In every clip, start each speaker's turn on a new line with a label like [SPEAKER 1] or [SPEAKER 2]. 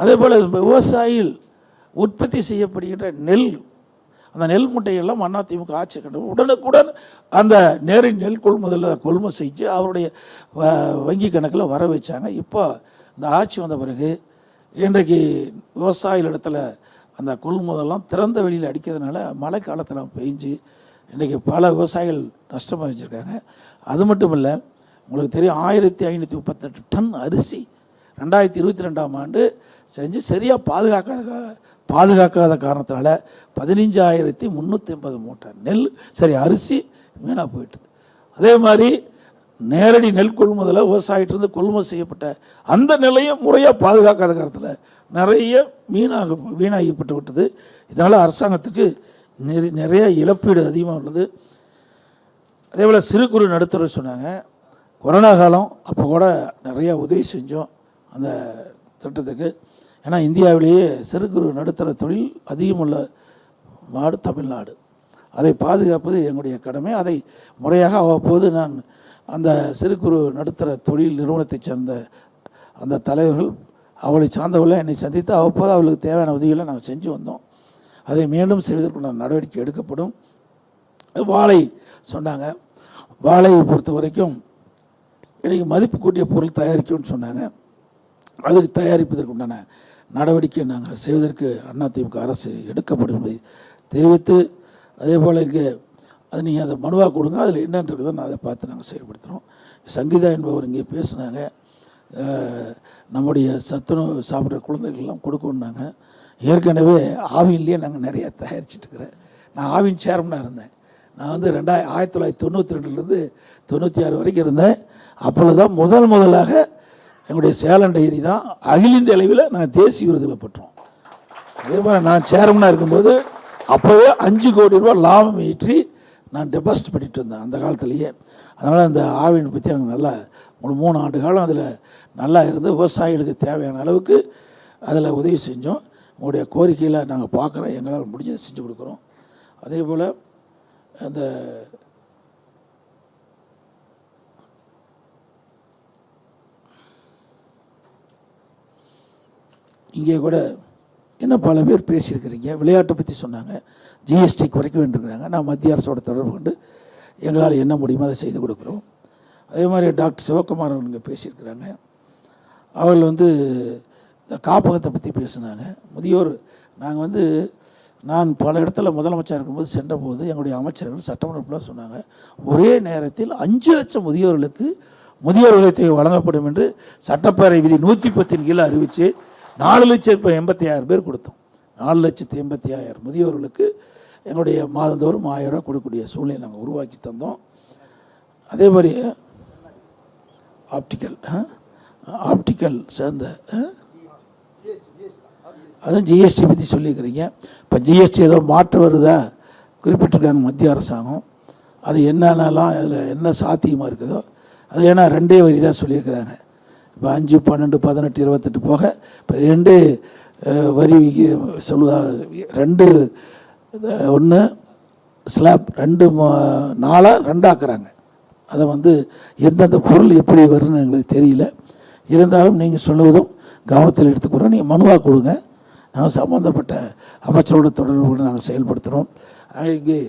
[SPEAKER 1] அதே போல் விவசாயிகள் உற்பத்தி செய்யப்படுகின்ற நெல், அந்த நெல் முட்டைகள்லாம் அதிமுக ஆட்சி கண்டு உடனுக்குடன் அந்த நேரடி நெல் கொள்முதலில் கொள்முதல் செஞ்சு அவருடைய வங்கி கணக்கில் வர வச்சாங்க. இப்போ இந்த ஆட்சி வந்த பிறகு இன்றைக்கு விவசாயிகளிடத்தில் அந்த கொள்முதலாம் திறந்த வெளியில் அடிக்கிறதுனால மழை காலத்தில் பெஞ்சு இன்றைக்கி பல விவசாயிகள் நஷ்டமாக வச்சுருக்காங்க. அது மட்டும் இல்லை, உங்களுக்கு தெரியும் 1538 டன் அரிசி 2022ஆம் ஆண்டு செஞ்சு சரியாக பாதுகாக்காத காரணத்தினால 15,380 மூட்டை நெல் அரிசி வீணாக போயிட்டுது. அதே மாதிரி நேரடி நெல் கொள்முதலில் விவசாயிட்டிருந்து கொள்முதல் செய்யப்பட்ட அந்த நெல்லையும் முறையாக பாதுகாக்காத காரணத்தில் நிறைய வீணாகப்பட்டு விட்டது. இதனால் அரசாங்கத்துக்கு நிறைய இழப்பீடு அதிகமாக உள்ளது. அதே போல் சிறு குறு நடுத்தர சொன்னாங்க, கொரோனா காலம் அப்போ கூட நிறைய உதவி செஞ்சோம் அந்த திட்டத்துக்கு. ஏன்னா இந்தியாவிலேயே சிறு குறு நடுத்தர தொழில் அதிகமுள்ள நாடு தமிழ்நாடு. அதை பாதுகாப்பது எங்களுடைய கடமை. அதை முறையாக அவ்வப்போது நான் அந்த சிறு குறு நடுத்தர தொழில் நிறுவனத்தைச் சேர்ந்த அந்த தலைவர்கள் அவளை சார்ந்தவர்கள் என்னை சந்தித்து அவ்வப்போது அவர்களுக்கு தேவையான உதவிகளை நாங்கள் செஞ்சு வந்தோம். அதை மீண்டும் செய்வதற்குண்டான நடவடிக்கை எடுக்கப்படும். வாழை சொன்னாங்க, வாழையை பொறுத்த வரைக்கும் இன்றைக்கி மதிப்பு கூட்டிய பொருள் தயாரிக்கும்னு சொன்னாங்க. அதுக்கு தயாரிப்பதற்குண்டான நடவடிக்கை நாங்கள் செய்வதற்கு அதிமுக அரசு எடுக்கப்படும் என்பதை தெரிவித்து, அதே போல் இங்கே அது நீங்கள் அதை மனுவாக கொடுங்க, அதில் என்னென்னு இருக்குதோ நான் அதை பார்த்து நாங்கள் செயல்படுத்துகிறோம். சங்கீதா என்பவர் இங்கே பேசினாங்க, நம்முடைய சத்துணவு சாப்பிட்ற குழந்தைகள்லாம் கொடுக்கணுன்னாங்க. ஏற்கனவே ஆவின்லேயே நாங்கள் நிறையா தயாரிச்சிட்ருக்கிறேன். நான் ஆவின் சேர்மனாக இருந்தேன். நான் வந்து 1992லேருந்து 96 வரைக்கும் இருந்தேன். அப்பொழுது தான் முதலாக எங்களுடைய சேலம் டைரி தான் அகில இந்திய அளவில் நாங்கள் தேசிய விருதில் பெற்றோம். அதே மாதிரி நான் சேர்மனாக இருக்கும்போது அப்போவே 5 கோடி ரூபாய் லாபம் ஈற்றி நான் டெபாசிட் பண்ணிட்டு இருந்தேன் அந்த காலத்துலேயே. அதனால் அந்த ஆவின் பற்றி எனக்கு நல்லா 3 ஆண்டு காலம் அதில் நல்லா இருந்து விவசாயிகளுக்கு தேவையான அளவுக்கு அதில் உதவி செஞ்சோம். உங்களுடைய கோரிக்கையில் நாங்கள் பார்க்குறோம், எங்களால் முடிஞ்சதை செஞ்சு கொடுக்குறோம். அதே போல் அந்த இங்கே கூட இன்னும் பல பேர் பேசியிருக்கிறீங்க, விளையாட்டை பற்றி சொன்னாங்க, ஜிஎஸ்டி குறைக்க வேண்டியிருக்கிறாங்க. நான் மத்திய அரசோட தொடர்பு கொண்டு எங்களால் என்ன முடியுமோ அதை செய்து கொடுக்குறோம். அதே மாதிரி டாக்டர் சிவகுமார் அவங்க பேசியிருக்கிறாங்க. அவர்கள் வந்து இந்த காப்பகத்தை பற்றி பேசினாங்க. முதியோர் நாங்கள் நான் பல இடத்துல முதலமைச்சர் இருக்கும்போது சென்றபோது எங்களுடைய அமைச்சர்கள் சட்டமன்றத்தில் சொன்னாங்க, ஒரே நேரத்தில் 5 லட்சம் முதியோர்களுக்கு முதியோர் உதவித்தொகை வழங்கப்படும் என்று சட்டப்பேரவை விதி 110 கீழே அறிவித்து 4,86,000 பேர் கொடுத்தோம். 4,86,000 முதியோர்களுக்கு எங்களுடைய மாதந்தோறும் 1000 ரூபா கொடுக்கக்கூடிய சூழ்நிலை நாங்கள் உருவாக்கி தந்தோம். அதே மாதிரி ஆப்டிக்கல் சேர்ந்த அதுவும் ஜிஎஸ்டி பற்றி சொல்லியிருக்கிறீங்க. இப்போ ஜிஎஸ்டி ஏதோ மாற்று வருதா குறிப்பிட்டிருக்காங்க மத்திய அரசாங்கம். அது என்னென்னலாம் அதில் என்ன சாத்தியமாக இருக்குதோ அது ஏன்னா 2 வரி தான் சொல்லியிருக்கிறாங்க. இப்போ 5, 12, 18, 28 போக இப்போ 2 வரி சொல்லுதா, 2 1 ஸ்லாப் 2 4 2 ஆக்குறாங்க. அதை எந்தெந்த பொருள் எப்படி வரும்னு எங்களுக்கு தெரியல. இருந்தாலும் நீங்கள் சொல்லுவதும் கவனத்தில் எடுத்துக்கிறோம். நீங்கள் மனுவாக கொடுங்க, நாங்கள் சம்மந்தப்பட்ட அமைச்சரோட தொடர்பு கூட நாங்கள் செயல்படுத்துகிறோம். இங்கே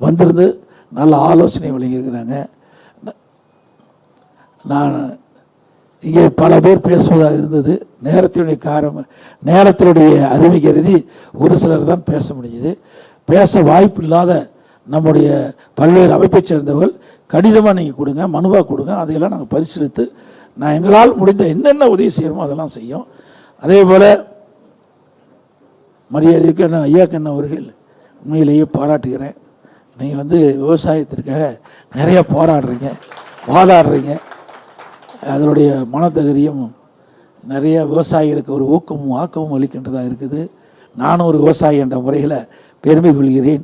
[SPEAKER 1] வந்திருந்து நல்ல ஆலோசனை வழங்கியிருக்கிறாங்க. நான் இங்கே பல பேர் பேசுவதாக இருந்தது. நேரத்தினுடைய அருமை கருதி ஒரு சிலர் தான் பேச முடியுது. பேச வாய்ப்பு இல்லாத நம்முடைய பல்வேறு அமைப்பைச் சேர்ந்தவர்கள் கடிதமாக நீங்கள் கொடுங்க, மனுவாக கொடுங்க. அதையெல்லாம் நாங்கள் பரிசீலித்து நான் எங்களால் முடிந்த என்னென்ன உதவி செய்யணுமோ அதெல்லாம் செய்யும். அதே போல் மரியாதைக்கு நான் ஐயாக்கண்ண அவர்கள் உண்மையிலேயே பாராட்டுகிறேன். நீங்கள் விவசாயத்திற்காக நிறைய போராடுறீங்க, வாதாடுறீங்க. அதனுடைய மனதகரியம் நிறைய விவசாயிகளுக்கு ஒரு ஊக்கமும் ஆக்கமும் அளிக்கின்றதாக இருக்குது. நானும் ஒரு விவசாயி என்ற முறையில் பெருமை கொள்கிறேன்.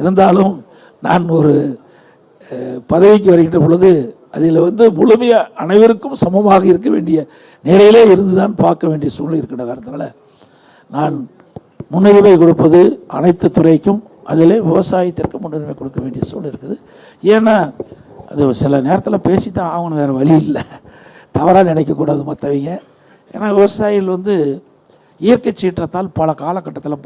[SPEAKER 1] இருந்தாலும் நான் ஒரு பதவிக்கு வருகின்ற பொழுது அதில் முழுமையாக அனைவருக்கும் சமமாக இருக்க வேண்டிய நிலையிலே இருந்து தான் பார்க்க வேண்டிய சூழ்நிலை இருக்கின்ற காரணத்தினால நான் முன்னுரிமை கொடுப்பது அனைத்து துறைக்கும், அதிலே விவசாயத்திற்கு முன்னுரிமை கொடுக்க வேண்டிய சூழ்நிலை இருக்குது. ஏன்னா அது சில நேரத்தில் பேசித்தான் ஆகணும், வேறு வழி இல்லை. தவறாக நினைக்கக்கூடாது மற்றவங்க. ஏன்னா விவசாயிகள் இயற்கை சீற்றத்தால் பல காலகட்டத்தில்